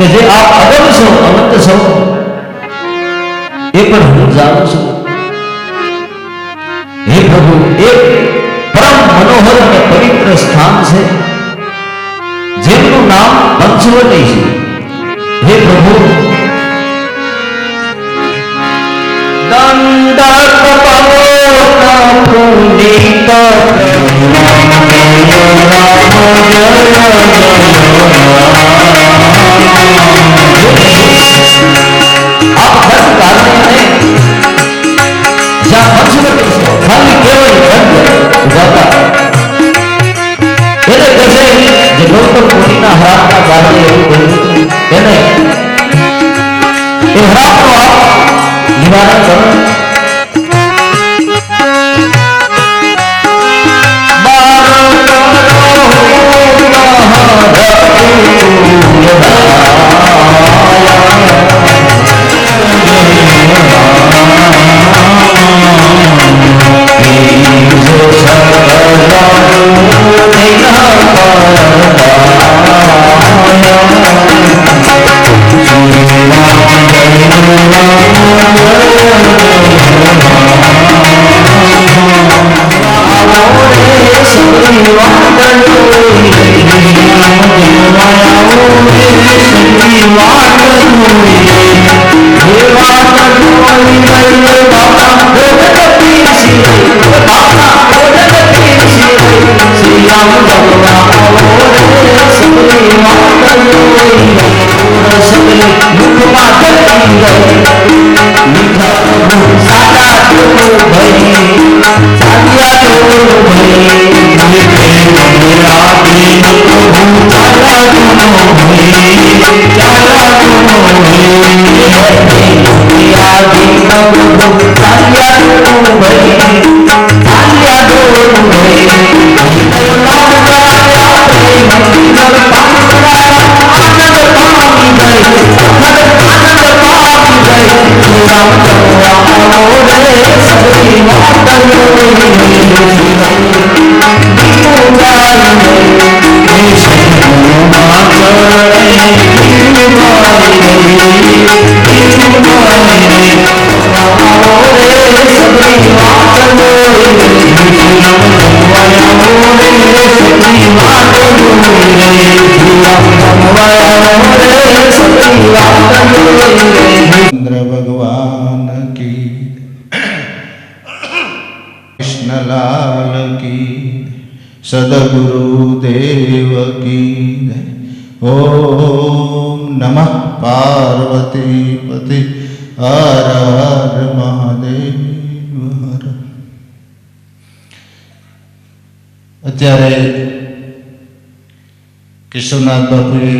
કે જે આપ અગમ છો, અનંત છો, એ પણ હું જાણું છું. હે પ્રભુ, એક પરમ મનોહર અને પવિત્ર સ્થાન છે જેમનું નામ પંચવટી છે. હે પ્રભુ, દંડક પવન પુનિત આપ હર કારણે જ્યાં પંચવટી છે ખાલી કેવળ દંડ ઉગાતા એને કહે જે ગૌતમ મુનિના હરાપના કારણે એવું કહ્યું એને એ હરાપનો આપ નિવારણ કરો. चंद्र भगवान की, कृष्णलाल की, सदगुरुदेव की. ओम नमः पार्वती पति हर हर महादेव हर. અત્યારે કિશોરનાથ બાપુએ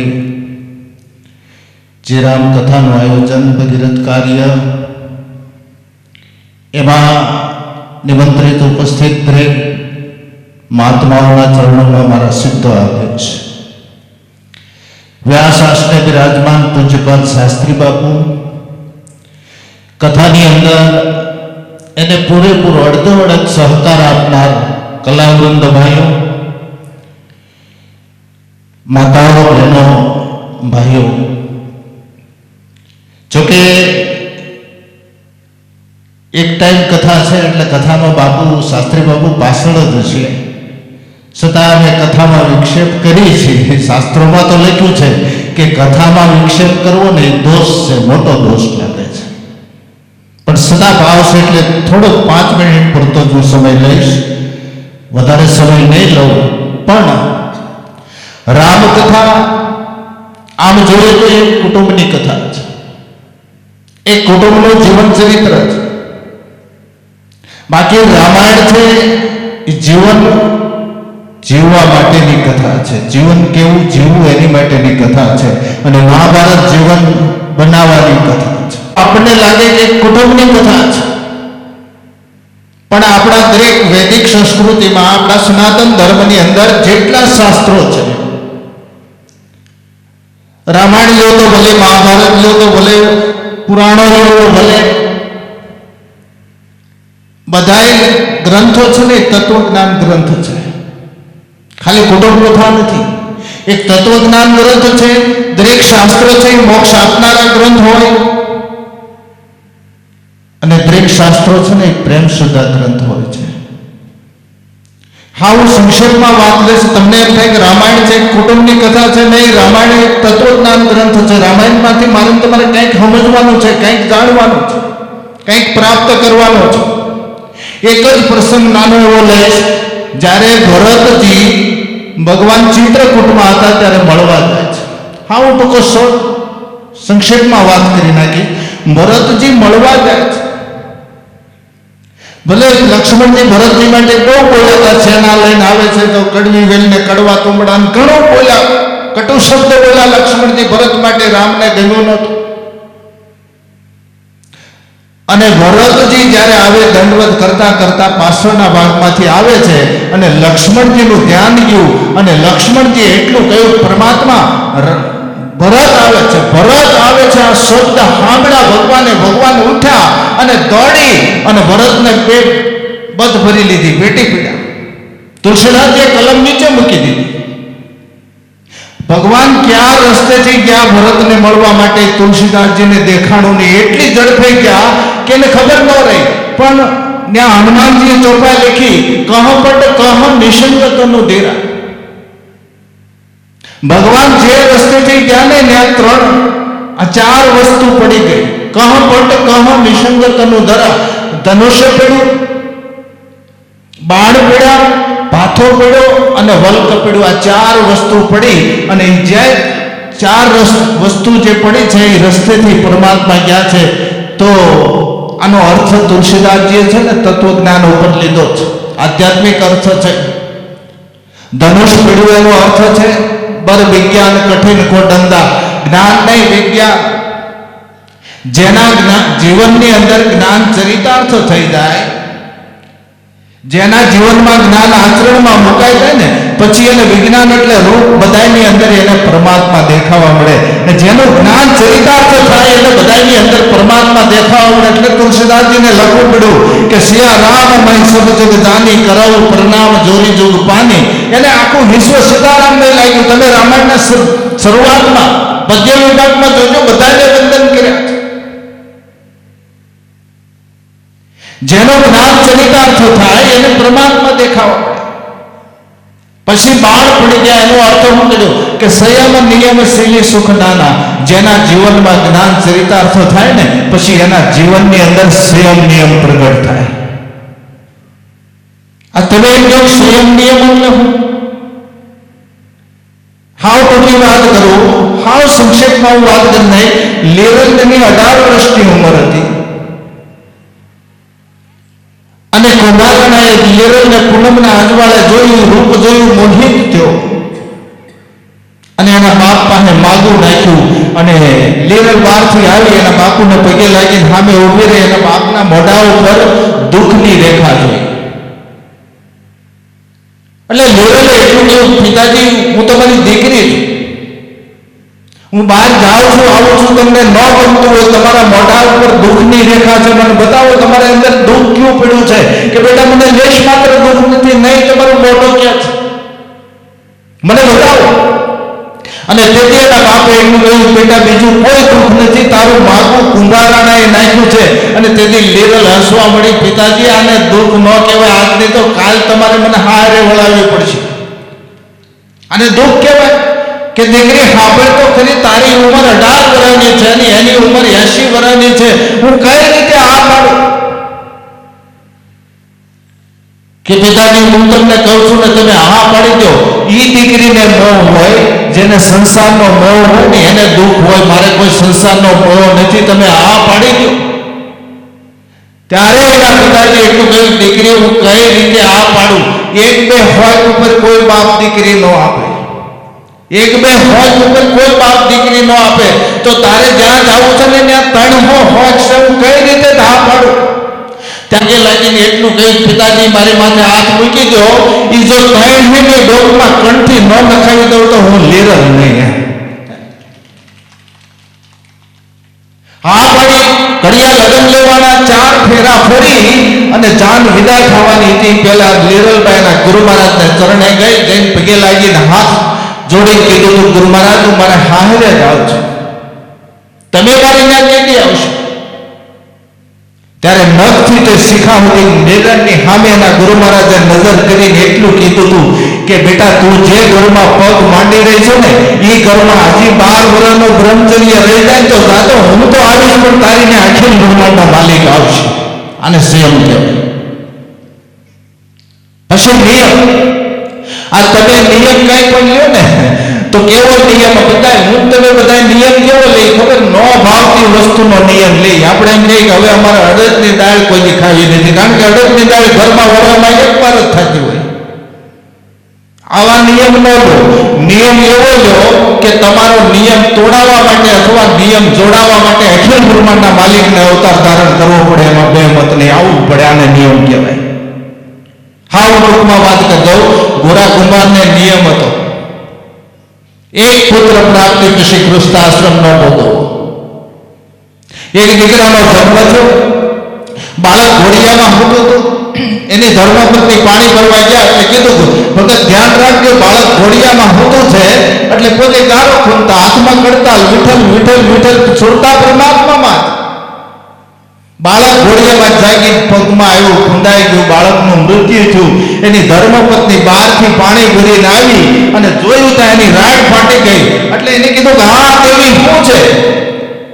જે રામકથાનું આયોજન ભગીરથ કાર્ય એમાં નિમંત્રિત ઉપસ્થિત દરેક મહાત્માઓના ચરણોમાં મારા સિદ્ધો આવે છે. વ્યાસ આસને બિરાજમાન પૂજ્યપાદ શાસ્ત્રી બાપુ કથાની અંદર એને પૂરેપૂરો અડધો અડધ સહકાર આપનાર કલાવૃંદ ભાઈઓ, માતાઓ, બહેનો, ભાઈઓ, જોકે એક ટાઈમ કથા છે એટલે કથામાં બાપુ શાસ્ત્રી બાપુ પાછળ જ છે, છતાં અમે કથામાં વિક્ષેપ કરી છે. શાસ્ત્રોમાં તો લખ્યું છે કે કથામાં વિક્ષેપ કરવો ને એ દોષ છે, મોટો દોષ લાગે છે. પણ છતાં ભાવ છે એટલે થોડોક 5 મિનિટ પૂરતો જ હું સમય લઈશ, વધારે સમય નહીં લઉં. પણ રામકથા આમ જોઈએ તો એક કુટુંબની કથા છે, એક કુટુંબનું જીવન ચરિત્ર છે. બાકી રામાયણ છે એ જીવન જીવવા માટેની કથા છે, જીવન કેવું જીવવું એની માટેની કથા છે. અને મહાભારત જીવન બનાવવાની કથા છે. આપણને લાગે કે કુટુંબની કથા છે, પણ આપણા દરેક વૈદિક સંસ્કૃતિમાં, આપણા સનાતન ધર્મની અંદર જેટલા શાસ્ત્રો છે, રામાયણ લો તો ભલે, મહાભારત લો તો ભલે, પુરાણો લો તો ભલે, બધાય ગ્રંથો છે ને તત્વજ્ઞાન ગ્રંથ છે, ખાલી કુટુંબ કથા નથી. એક તત્વજ્ઞાન ગ્રંથ છે, દરેક શાસ્ત્ર છે એ મોક્ષ આપનારા ગ્રંથ હોય અને દરેક શાસ્ત્રો છે ને એ પ્રેમ સુધા ગ્રંથ હોય છે. હા, હું સંક્ષેપમાં વાત લઈશ. તમને એમ થાય કે રામાયણ છે કુટુંબની કથા છે. નહીં, રામાયણ એક તત્વજ્ઞાન ગ્રંથ છે. રામાયણમાંથી મારે તમારે કંઈક સમજવાનું છે, કંઈક જાણવાનું છે, કંઈક પ્રાપ્ત કરવાનું છે. એક જ પ્રસંગ નાનો એવો લઈશ. જ્યારે ભરતજી ભગવાન ચિત્રકૂટમાં હતા ત્યારે મળવા જાય છે. હા, હું ટૂંકો સંક્ષેપમાં વાત કરી નાખી. ભરતજી મળવા જાય છે. ભલે લક્ષ્મણજી ભરતજી માટે બહુ બોલ્યા, સેના લઈને આવે છે તો કડવી વેલને કડવા તુંબડા ઘણું બોલ્યા, કટુ શબ્દ બોલ્યા લક્ષ્મણજી ભરત માટે. રામને ગમ્યું નહોતું. અને ભરતજી જ્યારે આવે દંડવત કરતા કરતા પાછળના ભાગમાંથી આવે છે અને લક્ષ્મણજીનું ધ્યાન ગયું અને લક્ષ્મણજી એટલું કહ્યું, પરમાત્મા ભરત આવે છે, ભરત આવે છે. આ શબ્દ સાંભળ્યા ભગવાન ઉઠ્યા અને દોડી અને ભરતને બધ ભરી લીધી, પેટી પીડા. તુલસીદાસજીએ કલમ નીચે મૂકી દીધી. ભગવાન ક્યાં રસ્તેથી ગયા ભરતને મળવા માટે, તુલસીદાસજીને દેખાણું નહીં. એટલી ઝડપે ગયા કે એને ખબર ન રહી. પણ ત્યાં હનુમાનજીએ ચોપા લખી, કહ પટ કહ નિસંગતનું ધીરા. ભગવાન જે રસ્તેથી ગયા ને ત્યાં ચાર વસ્તુ પડી ગઈ. કહ પટ કહ નિસંગતનું ધરા. ધનુષ્ય પડ્યું, બાણ પડ્યા, ભાથો પડ્યો અને વલ્ક પડ્યું. આ ચાર વસ્તુ પડી અને જે ચાર વસ્તુ જે પડી છે એ રસ્તેથી પરમાત્મા ગયા છે. તો આનો અર્થ તુલસીદાસજીએ છે ને તત્વજ્ઞાન ઉપર લીધો છે, આધ્યાત્મિક અર્થ છે. ધનુષ પડ્યું એનો અર્થ છે બર વિજ્ઞાન કઠિન કો ડંદા. જ્ઞાન નહીં, વિજ્ઞાન. જેના જીવનની અંદર જ્ઞાન ચરિતાર્થ થઈ જાય, જેના જીવનમાં જ્ઞાન આચરણમાં મુકાઈ જાય ને પછી એને વિજ્ઞાન એટલે રૂપ બધાની અંદર એને પરમાત્મા દેખાવા મળે. અને જેનું જ્ઞાન ચરિતાર્થ થાય એટલે બધાની અંદર પરમાત્મા દેખાવા મળે. એટલે તુલસીદાસજીને લખવું પડ્યું કે સિયા રામ મય સબ જગ જાની કરાવું પ્રણામ જોરી જોગ પાની. એને આખું વિશ્વ સીતારામને લાગ્યું. તમે રામાયણના શરૂઆતમાં પદ્ય વિભાગમાં જોજો, બધાને વંદન કર્યા. જેનો જ્ઞાન ચરિતાર્થ થાય એને પરમાત્મા દેખાવા મળે. પછી બાળ પડી ગયા એનો અર્થ હું કર્યો કે સંયમ નિયમ શીલી સુખ નાના. જેના જીવનમાં જ્ઞાન ચરિતાર્થ થાય ને પછી એના જીવનની અંદર સંયમ નિયમ પ્રગટ થાય. આ તમે જો સંયમ નિયમ એટલે હું હાવ ટૂંકી વાત કરું, હાવ સંક્ષેપમાં હું વાત કરી નહીં. લેવલની 18 વર્ષની ઉંમર હતી અને કુંભારણાએ લેરલને પૂનમના અજવાળે જોયું, રૂપ જોયું, મોહિત થયો અને એના બાપ પાસે માગું નાખ્યું. અને લેરલ બહારથી આવી એના બાપુને પગે લાગીને સામે ઉભી રહી. એના બાપના મોઢા ઉપર દુઃખની રેખા જોઈ. એટલે લેરલે એટલું કહ્યું, પિતાજી હું તમારી દીકરી છું, હું બહાર જાઉં છું, આવું છું, તમને ન ગમતું હોય, તમારા મોઢા ઉપર દુઃખની રેખા છે, મને બતાવો તમારા અંદર દુઃખ ક્યું પડ્યું છે. કે બેટા મને લેશ માત્ર દુઃખ નથી. નહીં, તમારો મોઢો ક્યાં છે, મને બતાવો. અને તેથી એના બાપે એટલું કહ્યું, બેટા બીજું કોઈ દુઃખ નથી, તારું માગું કુંભારાણાએ નાખ્યું છે. અને તેથી લેરલ હસવા મળી, પિતાજી આને દુઃખ ન કહેવાય, આજની તો કાલ તમારે મને હારે વળાવવી પડશે. અને દુઃખ કહેવાય કે દીકરી સાંભળ તો ખરી, તારી ઉંમર 18 વર્ષની છે અને એની ઉંમર 80 વર્ષની છે. હું કઈ રીતે આ પાડું? કે પિતાજી હું તમને કહું છું ને તમે હા પાડી દો. ઈ દીકરીને મોહ હોય, જેને સંસારનો મોહ હોય ને એને દુઃખ હોય. મારે કોઈ સંસારનો મોહ નથી, તમે હા પાડી દો. ત્યારે એના પિતાજી એટલું કહ્યું, દીકરી હું કઈ રીતે હા પાડું? એક બે હોય ઉપર કોઈ બાપ દીકરી ન આપે, એક બે હોજ ઉપર કોઈ બાપ દીકરી ન આપે. તો તારે જ્યાં જવું છે ને ત્યાં 3 હોજ છે, હું કઈ રીતે હા પાડું? ત્યાં લાગીને એટલું કહ્યું, પિતાજી મારી માથે હાથ મૂકી દો. એ જો 3 મહિને ડોકમાં કંઠી ન નખાવી દઉં તો હું લેરલ નહીં. હા પાડી. ઘડિયા લગ્ન લેવાના 4 ફેરા ફરી અને જાન વિદાય થવાની હતી. પહેલા લેરલબાઈના ગુરુ મહારાજને ચરણે ગઈ, જઈને પગે લાગીને હાથ જોડીને કીધું તું ગુરુ મહારાજ તું મારે હારે જ આવજો, તમે મારી ત્યાં કેદી આવશો? ત્યારે નખથી તે શિખા સુધી મેદાનની સામે એના ગુરુ મહારાજે નજર કરીને એટલું કીધું હતું કે બેટા તું જે ઘરમાં પગ માંડી રહી છો ને એ ઘરમાં હજી 12 વર્ષનો બ્રહ્મચર્ય રહી જાય તો જાતો હું તો આવીશ પણ તારીને અખિલ બ્રહ્માંડના માલિક આવશે. આને સંયમ કહેવાય. હશે નિયમ. આ તમે નિયમ કઈ પણ લ્યો ને તો કેવો નિયમ બધા હું તમે બધા નિયમ કેવો લઈ ખબર? ન ભાવતી વસ્તુનો નિયમ લઈ. આપણે એમ કહીએ કે હવે અમારે અડદની દાળ કોઈ ખાવી નથી, કારણ કે અડદની દાળ ઘરમાં વળવામાં એકવાર જ થતી હોય. આવા નિયમ ન લો. નિયમ એવો લો કે તમારો નિયમ તોડાવવા માટે અથવા નિયમ જોડાવા માટે અખિલ બ્રહ્માંડના માલિકને અવતાર ધારણ કરવો પડે. એમાં બે મત નહીં, આવવું પડે. આને નિયમ કહેવાય. હાવ ટૂંકમાં વાત કરી દઉં. ગોરા કુંભારને નિયમ હતો એક પુત્ર પ્રાપ્તિ પછી ગૃહસ્થાશ્રમ ન ભોગવવો. એક દીકરાનો જન્મ થયો, બાળક ઘોડિયામાં હતું હતું. એની ધર્મપત્ની પાણી ભરવા ગયા એટલે કીધું ભગત ધ્યાન રાખજો બાળક ઘોડિયામાં હોતું છે એટલે પોતે ગારો ખૂંદતા હાથમાં કરતા વિઠ્ઠલ વિઠ્ઠલ વિઠ્ઠલ છોડતા પરમાત્મામાં. બાળક ઘોડિયામાં જાગી પગમાં આવ્યું, ખૂંદાઈ ગયું, બાળકનું મૃત્યુ થયું. એની ધર્મપત્ની બહારથી પાણી ભરીને આવી અને જોયું ત્યાં એની રાડ ફાટી ગઈ. એટલે એને કીધું કે હા દેવી શું છે?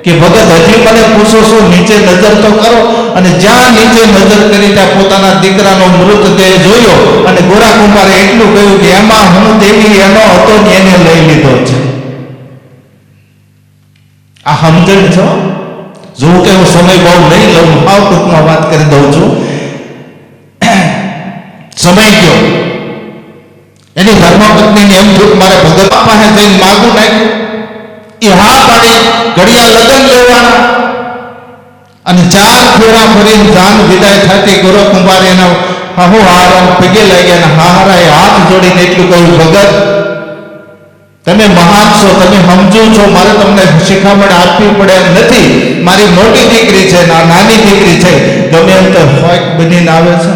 કે ભગત હજી મને પૂછો છો? નીચે નજર તો કરો. અને જ્યાં નીચે નજર કરી ત્યાં પોતાના દીકરાનો મૃતદેહ જોયો અને ગોરા કુંભારે એટલું કહ્યું કે એમાં હું દેવી એનો હતો ને એને લઈ લીધો છે. આ સમજણ છો? જો કે હું સમય બહુ નહીં લઉં, આવ ટૂંકમાં વાત કરી દઉં છું. સમય ગયો. એની ધર્મપત્નીને એમ થયું મારે ભગત પાસે જઈને માગું નાખ્યું. એ હા પાડી ઘડિયા લગ્ન લેવાના અને 4 ફેરા ફરીને જાન વિદાય થતી ગોરા કુંભાર એના હાહુ હારા પગે લાગ્યા અને હારા એ હાથ જોડીને એટલું કહ્યું ભગત તમે મહાન છો, તમે સમજો છો, મારે તમને શિખામણ આપવી પડે એમ નથી. મારી મોટી દીકરી છે, નાની દીકરી છે, ગમે એમ તો હોય બનીને આવે છે.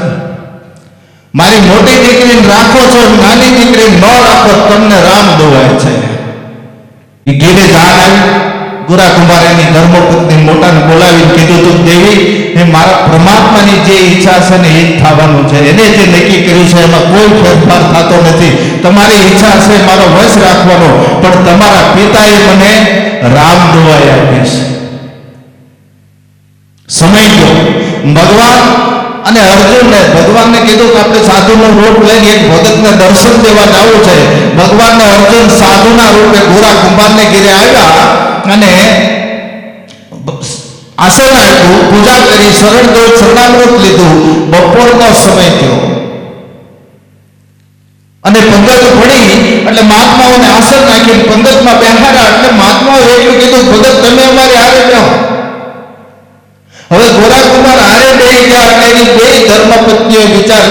મારી મોટી દીકરીને રાખો છો, નાની દીકરીને ન રાખો, તમને રામ દોવાય છે. એ ઘેરે જાન આવી. ગોરા કુંભાર એની ધર્મપત્ની મોટાને બોલાવીને કીધું તું દેવી એ મારા પરમાત્માની જે ઈચ્છા છે ને એ જ થવાનું છે. એને જે નક્કી કર્યું છે એમાં કોઈ ફેરફાર થતો નથી. તમારી ઈચ્છા છે મારો વશ રાખવાનો, પણ તમારા પિતાએ મને રામ દુહાઈ આપી છે. સમય ગયો. ભગવાન અને અર્જુનને ભગવાનને કીધું કે આપણે સાધુનો રૂપ લઈને એક ભગતને દર્શન દેવા જવું છે. ભગવાનને અર્જુન સાધુના રૂપે ગોરા કુંભારને ઘેરે આવ્યા અને આસન આપ્યું, પૂજા કરી, શરણ ગયો, શરણામૃત લીધું. બપોરનો સમય થયો અને પંગત પડી એટલે મહાત્માઓને આસન નાખીને પંગતમાં બેહાડ્યા. એટલે મહાત્માઓ એટલું કીધું ભગત તમે અમારી હારે જાઓ. હવે ગોરા કુંભાર હારે બેસી ગયા એટલે એની 2 ધર્મપત્નીઓ વિચાર